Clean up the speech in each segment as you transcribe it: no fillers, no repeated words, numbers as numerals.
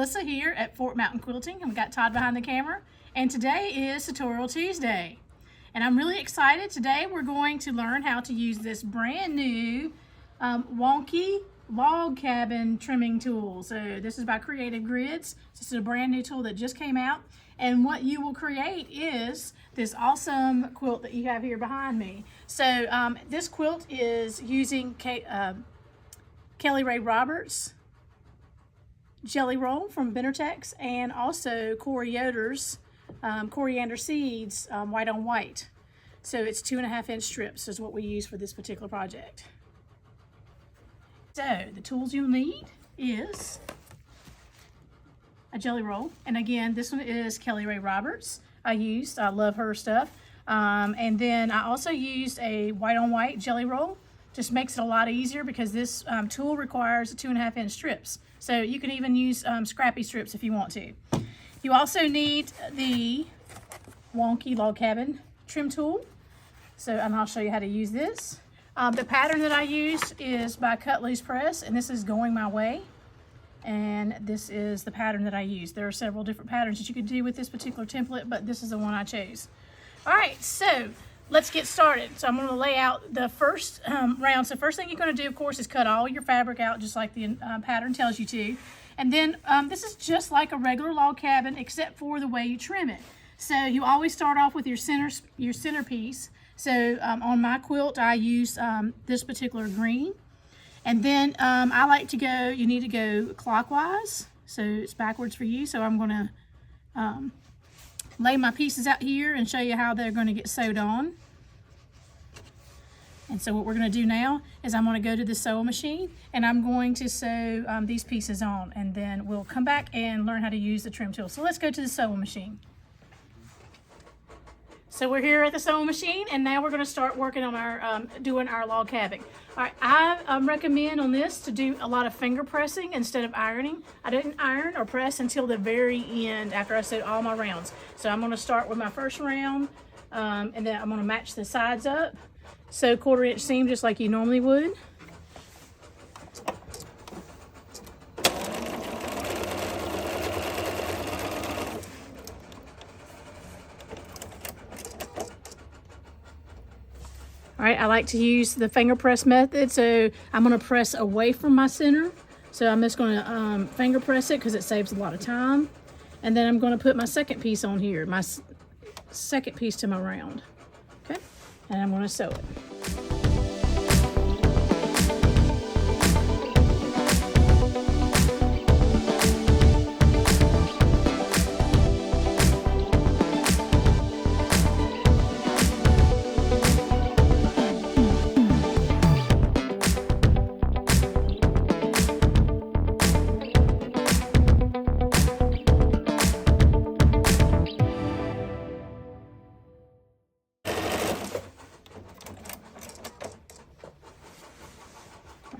Melissa here at Fort Mountain Quilting, and we got Todd behind the camera. And today is Tutorial Tuesday. And I'm really excited. Today we're going to learn how to use this brand new Wonky log cabin trimming tool. So this is by Creative Grids. This is a brand new tool that just came out. And what you will create is this awesome quilt that you have here behind me. So this quilt is using Kelly Ray Roberts jelly roll from Benartex, and also Corey Yoder's coriander seeds white on white. So it's 2.5 inch strips is what we use for this particular project. So the tools you'll need is a jelly roll, and again this one is Kelly Ray Roberts. I love her stuff. And then I also used a white on white jelly roll. Just makes it a lot easier because this tool requires 2.5 inch strips. So you can even use scrappy strips if you want to. You also need the Wonky log cabin trim tool. And I'll show you how to use this. The pattern that I used is by Cut Loose Press, and this is Going My Way. And this is the pattern that I used. There are several different patterns that you could do with this particular template, but this is the one I chose. All right, so let's get started. So I'm going to lay out the first round. So first thing you're going to do, of course, is cut all your fabric out just like the pattern tells you to. And then this is just like a regular log cabin except for the way you trim it. So you always start off with your centerpiece. So on my quilt, I use this particular green. And then I like to go, you need to go clockwise. So it's backwards for you. So I'm going to lay my pieces out here and show you how they're going to get sewed on. And so what we're going to do now is I'm going to go to the sewing machine and I'm going to sew these pieces on, and then we'll come back and learn how to use the trim tool. So let's go to the sewing machine. So we're here at the sewing machine, and now we're going to start working on our doing our log cabin. All right, I recommend on this to do a lot of finger pressing instead of ironing. I didn't iron or press until the very end after I sewed all my rounds. So I'm going to start with my first round, and then I'm going to match the sides up. Sew 1/4 inch seam just like you normally would. All right, I like to use the finger press method, so I'm going to press away from my center. So I'm just going to finger press it because it saves a lot of time. And then I'm going to put my second piece on here, my second piece to my round. Okay, and I'm going to sew it.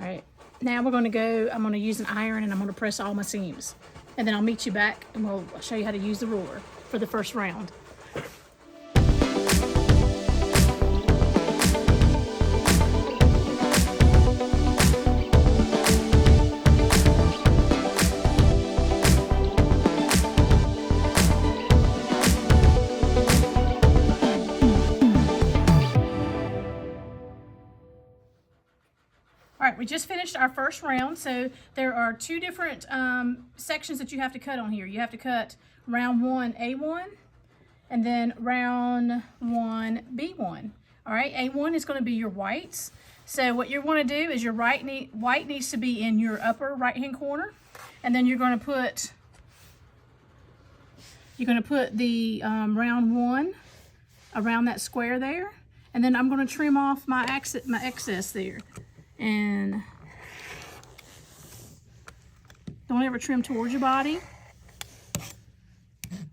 All right, now we're going to go, I'm going to use an iron and I'm going to press all my seams. And then I'll meet you back and we'll show you how to use the ruler for the first round. All right, we just finished our first round, so there are two different sections that you have to cut on here. You have to cut round 1 A1 and then round 1 B1. All right, A1 is going to be your whites. So what you want to do is your white needs to be in your upper right-hand corner, and then you're going to put the round 1 around that square there, and then I'm going to trim off my excess there. And don't ever trim towards your body.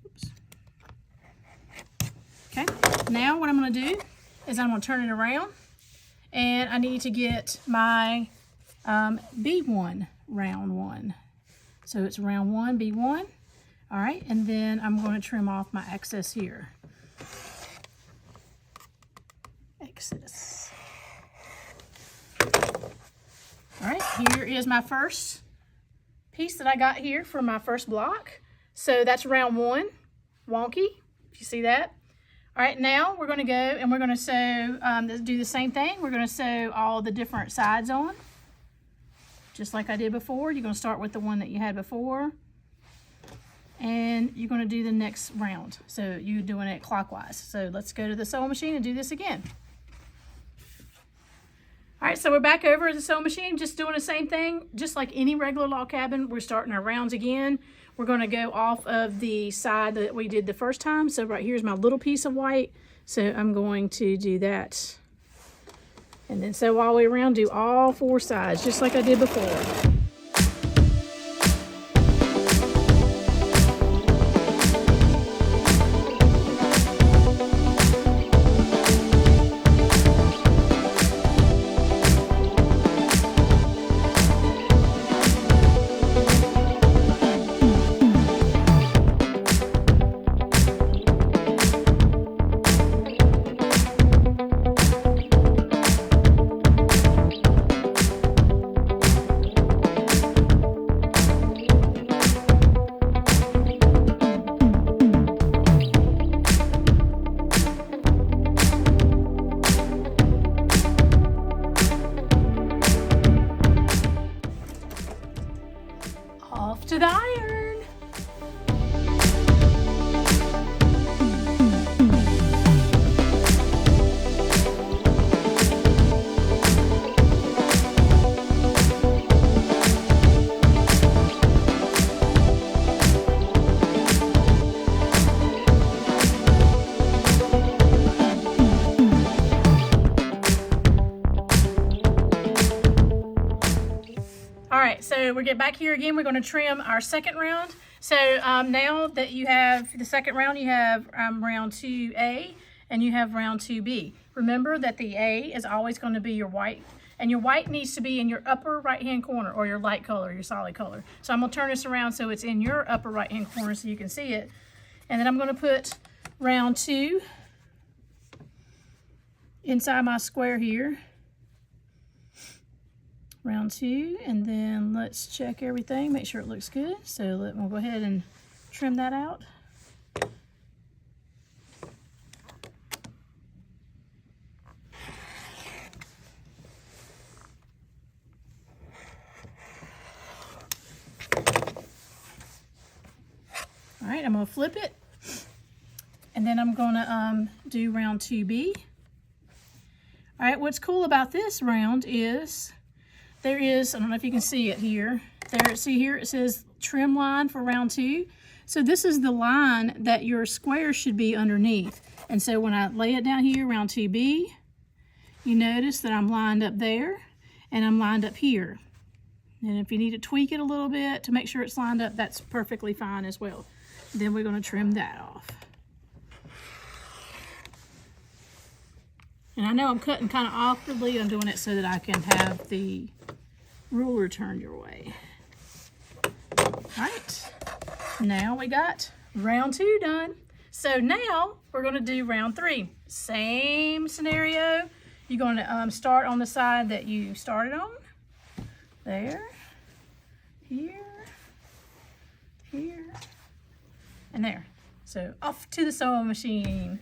Oops. Okay, now what I'm going to do is I'm going to turn it around, and I need to get my B1 round 1. So it's round 1, B1. All right, and then I'm going to trim off my excess here. Excess. All right, here is my first piece that I got here for my first block. So that's round 1, Wonky, if you see that. All right, now we're going to go and we're going to sew, do the same thing. We're going to sew all the different sides on, just like I did before. You're going to start with the one that you had before, and you're going to do the next round. So you're doing it clockwise. So let's go to the sewing machine and do this again. All right, so we're back over at the sewing machine, just doing the same thing, just like any regular log cabin. We're starting our rounds again. We're going to go off of the side that we did the first time. So right here's my little piece of white. So I'm going to do that. And then sew all the way around, do all 4 sides, just like I did before. Off to the iron. All right, so we get back here again. We're going to trim our second round. So now that you have the second round, you have round 2A and you have round 2B. Remember that the A is always going to be your white, and your white needs to be in your upper right-hand corner, or your light color, your solid color. So I'm going to turn this around so it's in your upper right-hand corner so you can see it. And then I'm going to put round 2 inside my square here. Round 2, and then let's check everything, make sure it looks good. So we'll go ahead and trim that out. All right, I'm gonna flip it, and then I'm gonna do round 2B. All right, what's cool about this round is there is, I don't know if you can see it here. There, see here, it says trim line for round 2. So this is the line that your square should be underneath. And so when I lay it down here, round 2B, you notice that I'm lined up there and I'm lined up here. And if you need to tweak it a little bit to make sure it's lined up, that's perfectly fine as well. Then we're going to trim that off. And I know I'm cutting kind of awkwardly. I'm doing it so that I can have the ruler turned your way. All right, now we got round 2 done. So now we're going to do round 3. Same scenario. You're going to start on the side that you started on. There, here, here, and there. So off to the sewing machine.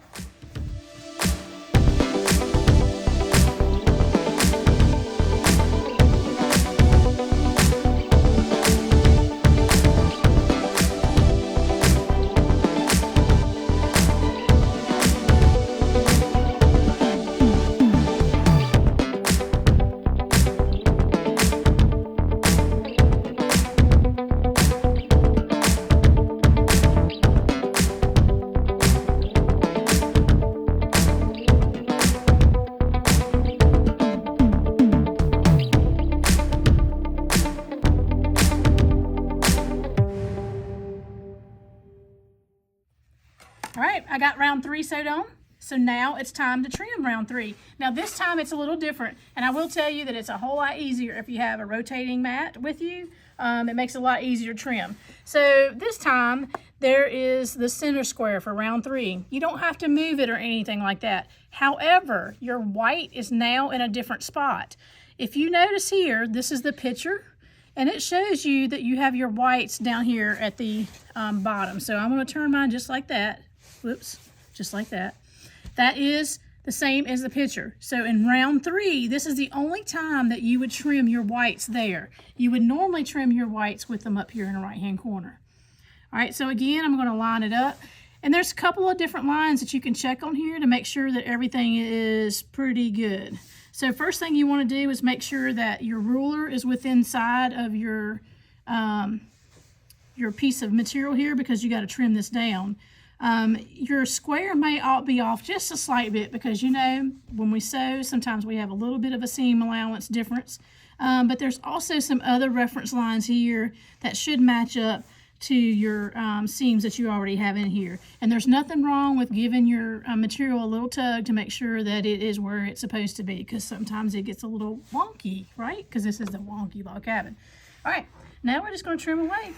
All right, I got round 3 sewed on. So now it's time to trim round 3. Now this time it's a little different, and I will tell you that it's a whole lot easier if you have a rotating mat with you. It makes it a lot easier to trim. So this time there is the center square for round 3. You don't have to move it or anything like that. However, your white is now in a different spot. If you notice here, this is the picture, and it shows you that you have your whites down here at the bottom. So I'm going to turn mine just like that. Whoops, just like that. That is the same as the picture. So in round 3, this is the only time that you would trim your whites there. You would normally trim your whites with them up here in the right hand corner. All right, so again, I'm going to line it up. And there's a couple of different lines that you can check on here to make sure that everything is pretty good. So first thing you want to do is make sure that your ruler is within inside of your piece of material here, because you got to trim this down. Your square may be off just a slight bit, because you know when we sew sometimes we have a little bit of a seam allowance difference, but there's also some other reference lines here that should match up to your seams that you already have in here. And there's nothing wrong with giving your material a little tug to make sure that it is where it's supposed to be, because sometimes it gets a little wonky, right? Because this is the wonky log cabin. All right, now we're just going to trim away.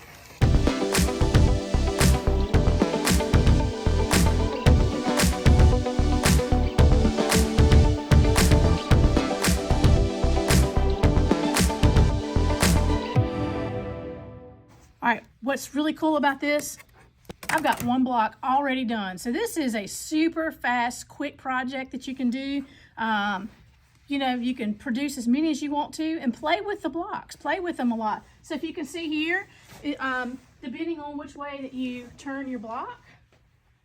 All right, what's really cool about this, I've got one block already done. So this is a super fast, quick project that you can do. You know, you can produce as many as you want to and play with the blocks, play with them a lot. So if you can see here, depending on which way that you turn your block,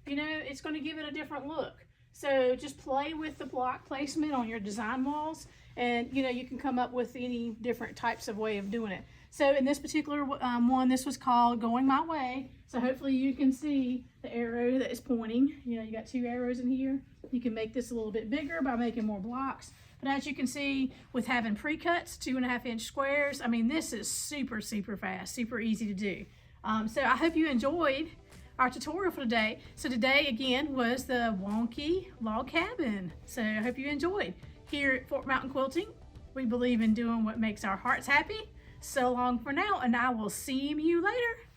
you know, it's going to give it a different look. So just play with the block placement on your design walls, and you know, you can come up with any different types of way of doing it. So in this particular one, this was called Going My Way. So hopefully you can see the arrow that is pointing. You know, you got 2 arrows in here. You can make this a little bit bigger by making more blocks. But as you can see, with having pre-cuts, 2.5-inch squares, I mean, this is super, super fast, super easy to do. So I hope you enjoyed our tutorial for today. So today, again, was the Wonky log cabin. So I hope you enjoyed. Here at Mtn Quilting, we believe in doing what makes our hearts happy. So long for now, and I will see you later.